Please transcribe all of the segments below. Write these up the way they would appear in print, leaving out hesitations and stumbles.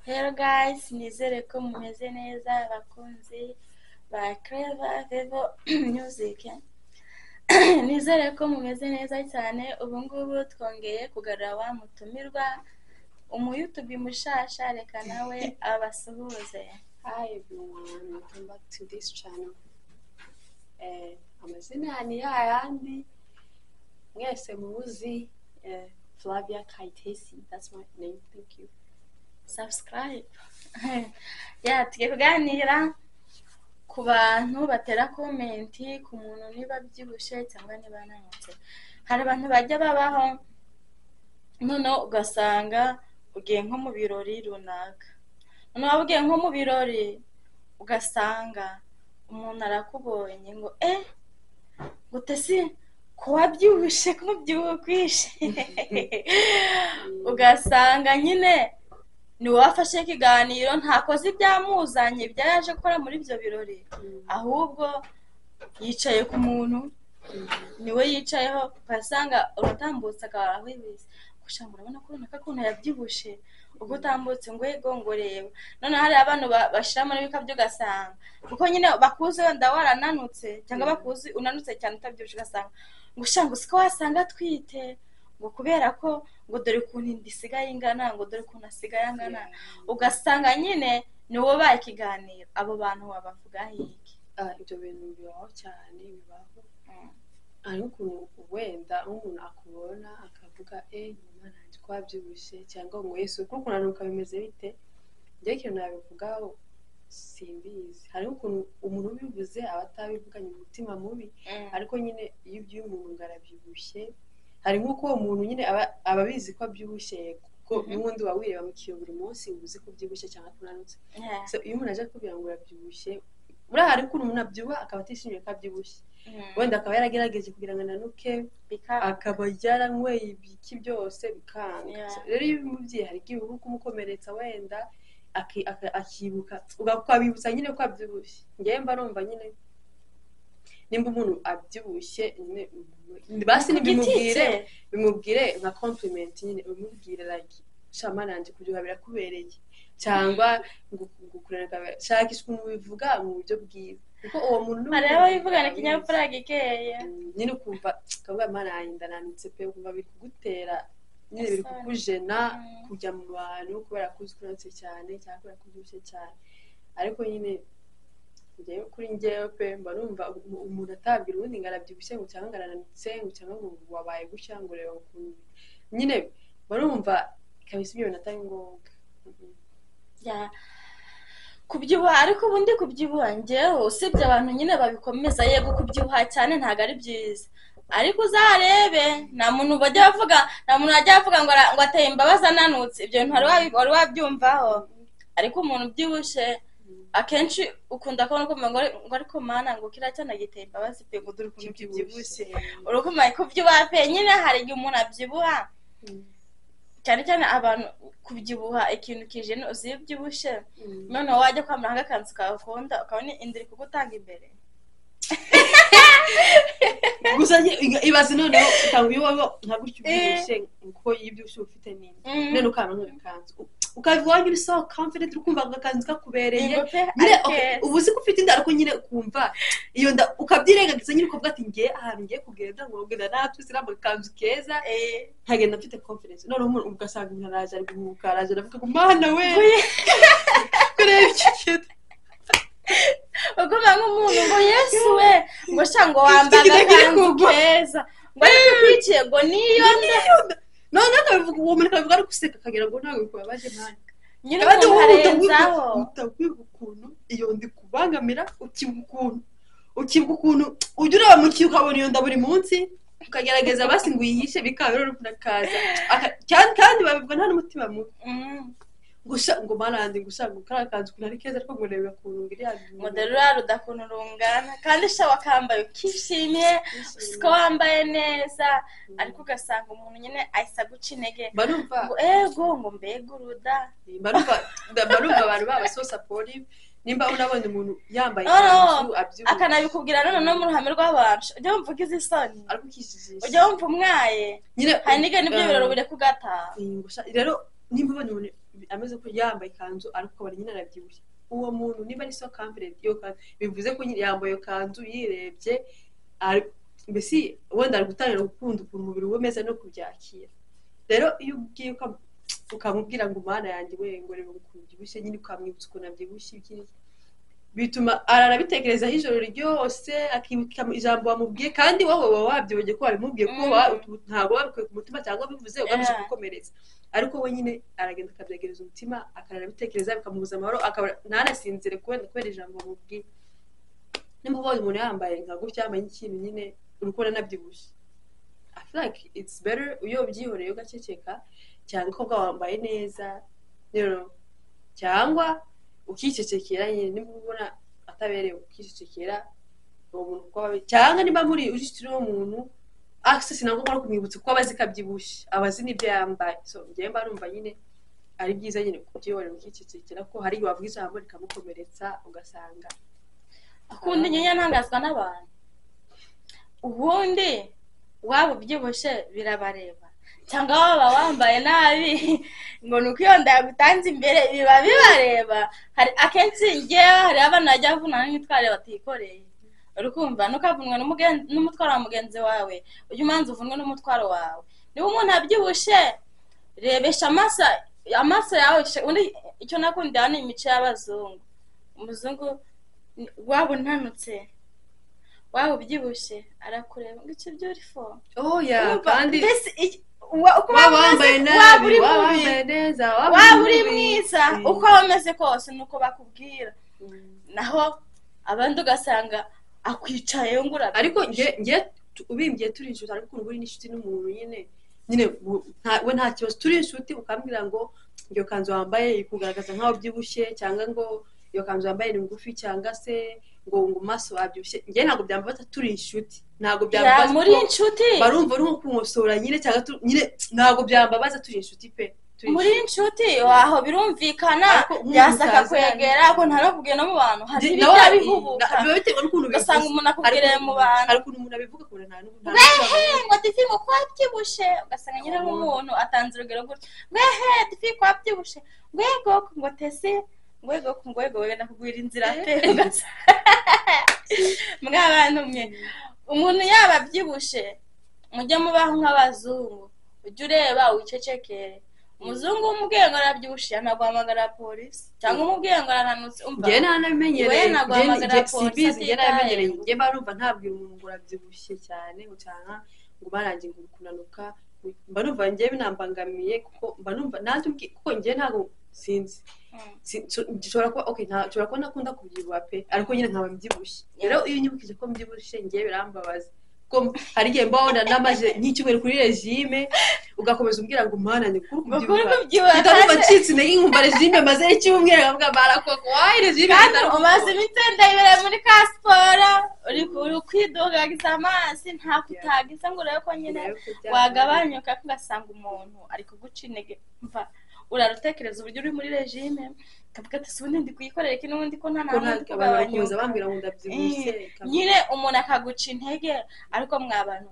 Hello guys, nizere ko mumeze neza abakunzi ba Clever Vevo Music. Nizere ko mumeze neza cyane. Ubu ngubu twongeye kugarura wa mutumirwa YouTube mushasha, reka nawe abasuhuze. Hi everyone, welcome back to this channel. Amazina ni yayandi mwese muzi, Flavia Kaitesi, that's my name. Thank you. Subscribe. Tugiye kuganira ku bantu batera komenti ku muntu niba byibushe cyangwa niba ananutse. Hari abantu bajya babaho noneho ugasanga ugiye nko mu birori runaka, noneho ugiye nko mu birori ugasanga umuntu arakubonye ngo gute si ko wabyibushe, ko mubyibuha kwishe. Ugasanga nyine ni wafashe ikiganiro ntakoze ibyamuzanye ibyo yaje gukora muri ibyo birori, ahubwo yicaye ku muntu niwe yicayeho, ugasanga uratambutse akaho ibizi gushaka urabona ko runaka kuntu yabyibushe, ubwo utambutse ngo ngo reba. None hari abantu bashira muri bikabyo ugasanga kuko nyine bakuze wenda warananutse cyangwa bakuzi unanutse cyane utabyibushe, ugasanga ngo ushanga usiko wasanga twite ngo kubera ko ngo dore ukuntu indisigaye ingana, ngo dore ukuntu asigaye angana, ugasanga nyine ni wowe baye ikiganiro. Abo bantu wabavuga iki? Ibyo bintu bibaho cyane, bibaho ariko wenda umuntu akubona akavuga mama nanjye kwabyibushe, cyangwa ngo Yesu kuko kunanuka bimeze bite. Njye ikintu nabivugaho simbizi. Hari ukuntu umuntu ubivuze aba atabivuganye umutima mubi, ariko nyine iyo ubyuye umuntu ngarabyibushye, hari nk'uko uwo muntu nyine aba abizi ko abyibushye, kuko n'ubundi wawireba mu kiyo buri munsi uzi ko ubyibushye cyangwa kunanutse. So iyo umuntu aje kubwira ngo urabyibushye, buriya hari ukuntu umuntu abyibuha akaba atishimiye ko abyibushye, wenda akaba yaragerageje kugira ngo ananuke, akaba yaranyweye ibiki byose bikanga. Rero iyo umubyeyi hari igihe uba kumukomeretsa wenda akibuka ukabibutsa nyine ko abyibushye. Njyewe mba numva nyine nimba umuntu abyibushye nyine basi bimubwire nka compliment, nyine umubwire like shamananje kubyo birakubereye, cyangwa ngo kureka shakishwa ubivuga mu buryo bwiza, kuko uwo muntu areba yivugana kinyapfura gikeye nyine kumva kavuga mana yinda nanitse pe, kumva biri kugutera nyine biri kukujena kujya mu bantu kubera kuzikunatse cyane cyangwa kubera kubyushye cyane. Ariko nyine njyewe kuri njyewe pe mba numva umuntu atabwira ubundi ngarabyibushye ngo cyangwa ngarananitse ngo cyangwa ngo wabaye gutya ngo reba ukuntu nyine mba numva kabisa ibyo natari ngombwa. Kubyibuha, ariko ubundi kubyibuha njyewe usibye abantu nyine babikomeza, yego kubyibuha cyane ntago ari byiza, ariko uzarebe nta muntu wajya avuga ngo ateye imbabazi ananutse. Ibyo bintu wari wabyumvaho. Ariko umuntu ubyibushe akenshi ukunda kubona ko ngo ariko mana ngo kira cyane giteye imbabazi pe, ngo dore ukuntu byibushe. Urukumaye kubyibuha pe, nyine hari igihe umuntu abyibuha cyane cyane abantu kubyibuha ikintu kije no uzibyibushe, none wajya kwamara nk'akanzu kakunda ukabona indiri kugutanga imbere. Gusa ibaze noneho utanga iyo waba nka gutyo ubyibushe kuko yibyushe ufite nini, none ukana nk'akanzu ukavuga uri so confident ukumva agakanzu kakubereye nyine ubu uzi ko ufite inda, ariko nyine ukumva iyo nda ukabyirengagiza nyine ukavuga ati ngiye ahantu ngiye kugenda ngo ngenda natuzira mu kanzu keza nkagenda mfite confidence. None umuntu ugasanga umuntu araje ari guhuka, araje aravuga ngo mana we kureba iki bagoma nk'umuntu ngo Yesu we ngo shango wambaga kanzu keza ngo kwiciye ngo niyo nda none akabivuga uwo muntu akabivuga ari guseka akagira ngo ntawe kubabaje mwana nyine ukarenzaho utakwiga ukuntu iyo ndi kubangamira, ukibuka ukuntu ujya uraba mu kiyo ukabona iyo nda buri munsi ukagerageza basi ngo uyihishe bikaba rero kunakaza kandi babivuga nta n'umutima mubi gusa ngo marandi gusanga ukarakanzu kunari keza ariko ngo reba kuntu ngiri yaje modelo rudakuntu rungana kandi sha wakambaye ukishimye usiko wambaye neza, ariko ugasanga umuntu nyine ahisa guca intege ngo ngo mbega uruda barumva abantu baba so supportive. Nimba unabonye umuntu yambaye kanzu abyuka akanabikubwira none no mu ruhame rw'abantu ujye wumva ugize isoni, ariko ukishijisha ujye wumva umwaye nyine hari nige nibyo biroro bire kugata rero nimba ubonye umuntu ameze ko yambaye ikanzu ariko akaba nyine arabyibushye uwo muntu niba ari so confident yo bivuze ko nyine yambaye iyo kanzu yirebye mbese wenda ari gutangira gukunda ukuntu umubiri we umeze no kubyakira rero iyo ugiye ukamubwira ngo mana yanjye we ngo reba ukuntu ubyibushye nyine ukamwibutsa ukuntu abyibushye ikindi bituma arabitekerezaho ijoro ryose akibuka ijambo wamubwiye kandi wowe waba wabyibonye ko wabimubwiye ko ntabwo wabikuye ku mutima cyangwa bivuze ugamije gukomeretsa ariko we nyine aragenda akabyegereza umutima akanabitekereza bikamubuza amahoro ntanasinzire kubera ijambo wamubwiye nimba ubonye umuntu yambaye nka gutya yambaye ikintu nyine urukora nabyibushye I feel like it's better iyo ubyihoreye ugaceceka cyangwa ko wambaye neza cyangwa ukicecekera nyine nimba ubona ataberewe ukicecekera uwo muntu ko cyangwa nimba muri ujitiro umuntu access nabwo ko kumwibutsa ko abazi kabyibushye abazi nibyo yambaye so ngiye mba numva nyine ari byiza nyine kubyihorera ukicecekera ko hari wavuga ijambo rikamukomeretsa ugasanga akundi nyine ntangazwa n'abantu ubundi waba ubyibushye birabareba cyangwa waba wambaye nabi ngo nuko iyo ndagutanze imbere biba bibareba hari akenshi ngewe hari abana bajya bavunana n'imitwaro batikoreye urukumva nukavunwa n'umutwaro wa mugenzi wawe ujye umanza uvunwe n'umutwaro wawe niba umuntu abyibushye rebesha amaso yawe undi icyo nakundira ni imico y'abazungu umuzungu waba unanutse waba ubyibushye arakureba ngo icyo beautiful kandi waba wambaye nabi waba wambaye neza waba uri mwiza uko wameze kose nuko bakubwira naho abandi ugasanga akwicaye ngura ariko nge ubimbye turi inshuti ariko ubu uri n'inshuti n'umuntu nyine we nta kibazo turi inshuti ukambwira ngo iyo kanzu wambaye ikugaragaza nkaho byibushye cyangwa ngo iyo kanzu wambaye ni ngufi cyangwa se ngo maso wabyibushye nge ntabwo byambaza turi inshuti ntabwo byambaza muri inshuti barumva uri nko kumosora nyine cyangwa nyine ntabwo byambabaza turi inshuti pe muri inshuti waho birumvikana byasaka kwegera ko ntarakubwiye no mu bantu hari ibijya bihubuka biba bitewe n'ukuntu ugasanga umuntu akubwiriye mu bantu hari ukuntu umuntu abivuga kubera nta n'ubu ngo difi ngo kwabyibushe ugasanga nyine nk'umuntu atanze urugero gutya difi kwabyibushe ngwego ngo tese ngwego wenda kugwira inzira pe mwabantu mwe umuntu yaba abyibushe mujye mubaho nk'abazungu ujye ureba wicecekere umuzungu w'umubwiye ngo arabyibushe anaguhamagara polisi cyangwa umubwiye ngo arananutse umva njye nanabimenyereye njye narabimenyereye njye barumva ntabwira umuntu ngo urabyibushye cyane cyangwa ngo barangiye ngo kunanuka mba numva njye binambangamiye kuko mba numva nanjye kuko njye ntabwo sinzi nshobora kuba nakunda kubyibuha pe ariko nyine nkaba mbyibushye rero iyo unyibukije ko mbyibushye njye birambabaza hari igihe mbona namaze nk'icyumweru kuri regime ugakomeza umbwira ngo mana ni kuri kubyibuha ndumva ncitse intege nkumva regime maze icyumweru nkavuga barakoko wayi regime kandi umaze iminsi ndayibere muri ka siporo uri kwidugagiza amazi nta kutagiza ngo urebe ko nyine wagabanyuka ugasanga umuntu ari kuguca intege mva urarutekereza uburyo uri muri regime kavuga ati subundi ndi kuyikorera iki n'ubundi ko nta nandi kugabanyuka bambwira ngo ndabyibushye nyine umuntu akaguca intege ariko mwabantu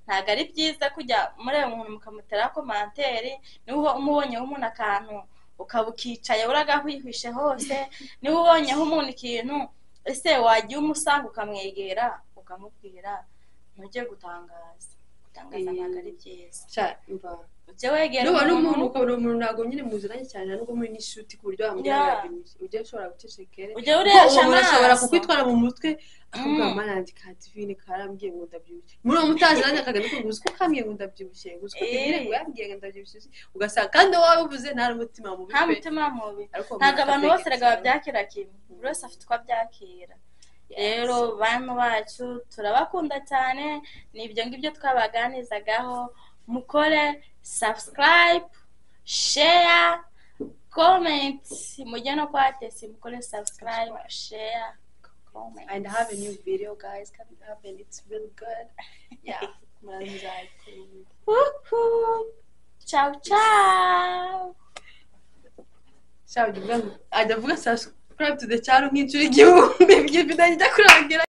ntago ari byiza kujya mureba umuntu mukamutera komanteri niba umubonyeho umuntu akantu ukaba ukicaye uragahwihishe hose niba ubonyeho umuntu ikintu ese wagiye umusanga ukamwegera ukamubwira ntujye gutangaza ntabwo ari byiza ujye wegera n'umuntu ukabona umuntu ntabwo nyine muziranye cyane nubwo muri n'ishuti ku buryo wamubwira ujye ushobora gucecekere ujye uresha amaso ashobora kukwitwara mu mutwe akubwira manandi ka divine karambwiye ngo ndabyibushye muri uwo mutazi nanjye akagana ko gusa ko kambwiye ngo ndabyibushye gusa ko divine ngo yambwiye ngo ndabyibushye ugasanga kandi wowe uvuze nta n'umutima mubi nta mutima mubi ntabwo abantu bose rega babyakira kimwe buri wese afite uko abyakira rero bantu bacu turabakunda cyane ni ibyo ngibyo twabaganizagaho mukore subscribe share comment mujye no kwa tesi mukore subscribe share comment and have a new video guys coming up and it's really good yeah ciao ciao ciao ajavuga subscribe to the channel nk'inshuro igihumbi bidahita kurangira